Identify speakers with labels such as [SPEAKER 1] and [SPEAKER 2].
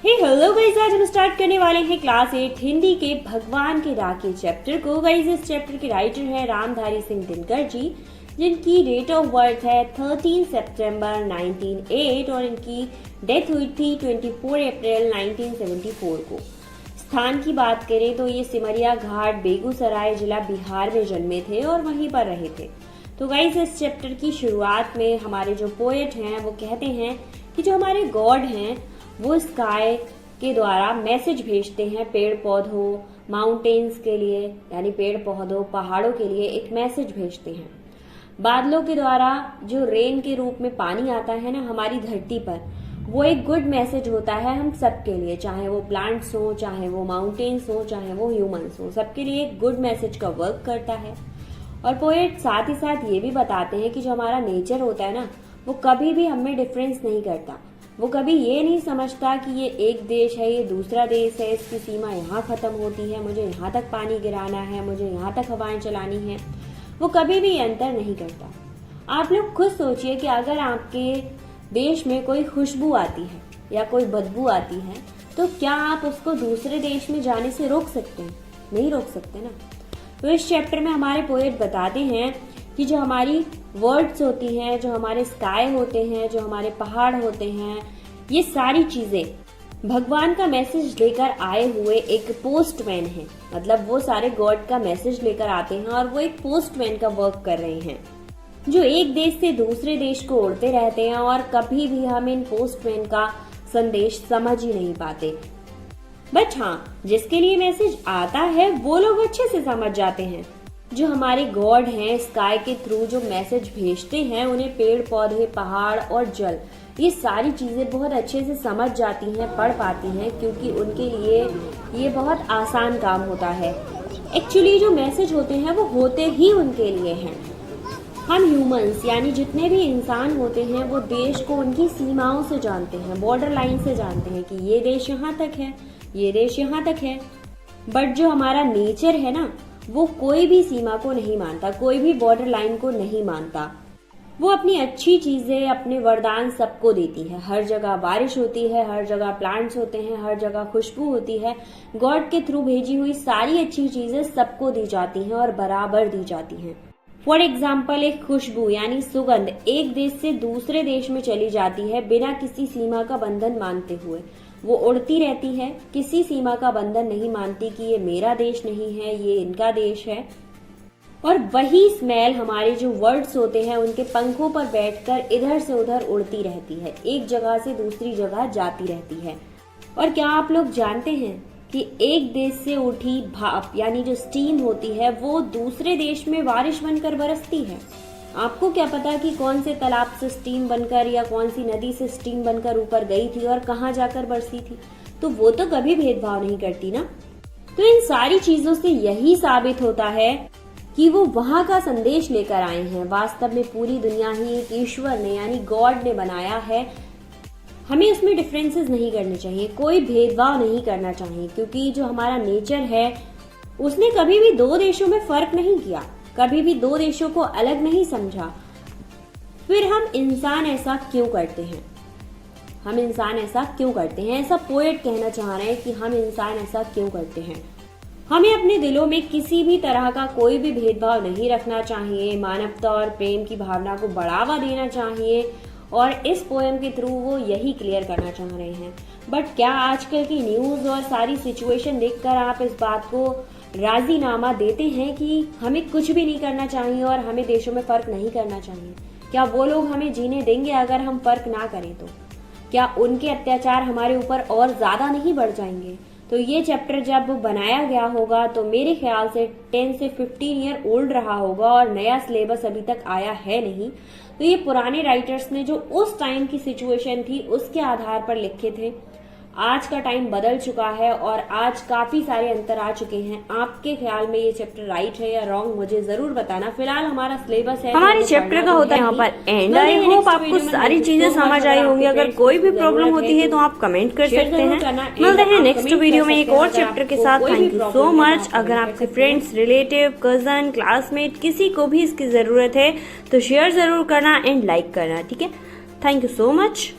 [SPEAKER 1] Hello guys, आज हम start करने वाले हैं क्लास 8 हिंदी के भगवान के राखी चैप्टर को। गाइस, इस चैप्टर के राइटर है रामधारी सिंह दिनकर जी, जिनकी डेट ऑफ बर्थ है 13 सितंबर 1908 और इनकी डेथ हुई थी 24 अप्रैल 1974 को। स्थान की बात करें तो ये सिमरिया घाट बेगूसराय जिला बिहार में जन्मे थे और वहीं पर रहे थे। तो गाइस, इस चैप्टर की शुरुआत में हमारे जो पोएट हैं वो कहते हैं कि जो हमारे गॉड हैं वो स्काई के द्वारा मैसेज भेजते हैं पेड़ पौधों माउंटेन्स के लिए, यानी पेड़ पौधों पहाड़ों के लिए एक मैसेज भेजते हैं। बादलों के द्वारा जो रेन के रूप में पानी आता है ना हमारी धरती पर, वो एक गुड मैसेज होता है हम सबके लिए, चाहे वो प्लांट्स हो, चाहे वो माउंटेन्स हो, चाहे वो ह्यूमंस हो, सबके लिए एक गुड मैसेज का वर्क करता है। और पोएट साथ ही साथ ये भी बताते हैं कि जो हमारा नेचर होता है ना वो कभी भी हमें डिफरेंस नहीं करता। वो कभी ये नहीं समझता कि ये एक देश है, ये दूसरा देश है, इसकी सीमा यहाँ खत्म होती है, मुझे यहाँ तक पानी गिराना है, मुझे यहाँ तक हवाएं चलानी है। वो कभी भी अंतर नहीं करता। आप लोग खुद सोचिए कि अगर आपके देश में कोई खुशबू आती है या कोई बदबू आती है तो क्या आप उसको दूसरे देश में जाने से रोक सकते हैं? नहीं रोक सकते ना। तो इस चैप्टर में हमारे पोएट बताते हैं कि जो हमारी वर्ड्स होती हैं, जो हमारे स्काई होते हैं, जो हमारे पहाड़ होते हैं, ये सारी चीजें भगवान का मैसेज लेकर आए हुए एक पोस्टमैन है। मतलब वो सारे गॉड का मैसेज लेकर आते हैं और वो एक पोस्टमैन का वर्क कर रहे हैं, जो एक देश से दूसरे देश को उड़ते रहते हैं और कभी भी हम इन पोस्टमैन का संदेश समझ ही नहीं पाते। बट हाँ, जिसके लिए मैसेज आता है वो लोग अच्छे से समझ जाते हैं। जो हमारे गॉड हैं स्काई के थ्रू जो मैसेज भेजते हैं, उन्हें पेड़ पौधे पहाड़ और जल ये सारी चीजें बहुत अच्छे से समझ जाती हैं, पढ़ पाती हैं, क्योंकि उनके लिए ये बहुत आसान काम होता है। एक्चुअली जो मैसेज होते हैं वो होते ही उनके लिए हैं। हम ह्यूमंस यानी जितने भी इंसान होते हैं वो देश को उनकी सीमाओं से जानते हैं, बॉर्डर लाइन से जानते हैं कि ये देश यहाँ तक है, ये देश यहाँ तक है। बट जो हमारा नेचर है ना वो कोई भी सीमा को नहीं मानता, कोई भी बॉर्डर लाइन को नहीं मानता। वो अपनी अच्छी चीजें, अपने वरदान सबको देती है। हर जगह बारिश होती है, हर जगह प्लांट्स होते हैं, हर जगह खुशबू होती है। गॉड के थ्रू भेजी हुई सारी अच्छी चीजें सबको दी जाती हैं और बराबर दी जाती हैं। फॉर एग्जाम्पल, एक खुशबू यानी सुगंध एक देश से दूसरे देश में चली जाती है बिना किसी सीमा का बंधन मानते हुए। वो उड़ती रहती है, किसी सीमा का बंधन नहीं मानती कि ये मेरा देश नहीं है, ये इनका देश है। और वही स्मेल हमारे जो वर्ड्स होते हैं उनके पंखों पर बैठकर इधर से उधर उड़ती रहती है, एक जगह से दूसरी जगह जाती रहती है। और क्या आप लोग जानते हैं कि एक देश से उठी भाप यानी जो स्टीम होती है वो दूसरे देश में बारिश बनकर बरसती है। आपको क्या पता कि कौन से तालाब से स्टीम बनकर या कौन सी नदी से स्टीम बनकर ऊपर गई थी और कहाँ जाकर बरसी थी? तो वो तो कभी भेदभाव नहीं करती ना। तो इन सारी चीजों से यही साबित होता है कि वो वहां का संदेश लेकर आए हैं। वास्तव में पूरी दुनिया ही एक ईश्वर ने यानी गॉड ने बनाया है। हमें उसमें डिफरेंसेस नहीं करने चाहिए, कोई भेदभाव नहीं करना चाहिए, क्योंकि जो हमारा नेचर है उसने कभी भी दो देशों में फर्क नहीं किया, कभी भी दो देशों को अलग नहीं समझा। फिर हम इंसान ऐसा क्यों करते हैं? हम इंसान ऐसा क्यों करते हैं? ऐसा पोएट कहना चाह रहे हैं कि हम इंसान ऐसा क्यों करते हैं। हमें अपने दिलों में किसी भी तरह का कोई भी भेदभाव नहीं रखना चाहिए, मानवता और प्रेम की भावना को बढ़ावा देना चाहिए। और इस पोएम के थ्रू वो यही क्लियर करना चाह रहे हैं। बट क्या आजकल की न्यूज और सारी सिचुएशन देखकर आप इस बात को राजीनामा देते हैं कि हमें कुछ भी नहीं करना चाहिए और हमें देशों में फर्क नहीं करना चाहिए? क्या वो लोग हमें जीने देंगे अगर हम फर्क ना करें? तो क्या उनके अत्याचार हमारे ऊपर और ज्यादा नहीं बढ़ जाएंगे? तो ये चैप्टर जब बनाया गया होगा तो मेरे ख्याल से 10 से 15 ईयर ओल्ड रहा होगा और नया सिलेबस अभी तक आया है नहीं। तो ये पुराने राइटर्स ने जो उस टाइम की सिचुएशन थी उसके आधार पर लिखे थे। आज का टाइम बदल चुका है और आज काफी सारे अंतर आ चुके हैं। आपके ख्याल में ये चैप्टर राइट है या रॉन्ग मुझे जरूर बताना। फिलहाल हमारा सिलेबस है,
[SPEAKER 2] हमारे चैप्टर का होता है यहाँ पर एंड। आई होप आपको सारी चीजें समझ आई होंगी। अगर कोई भी प्रॉब्लम होती है तो आप कमेंट कर सकते हैं। मिलते हैं नेक्स्ट वीडियो में एक और चैप्टर के साथ। Thank you so much. अगर आपके फ्रेंड्स, रिलेटिव, कजन, क्लासमेट किसी को भी इसकी जरूरत है तो शेयर जरूर करना एंड लाइक करना, ठीक है? Thank you so much.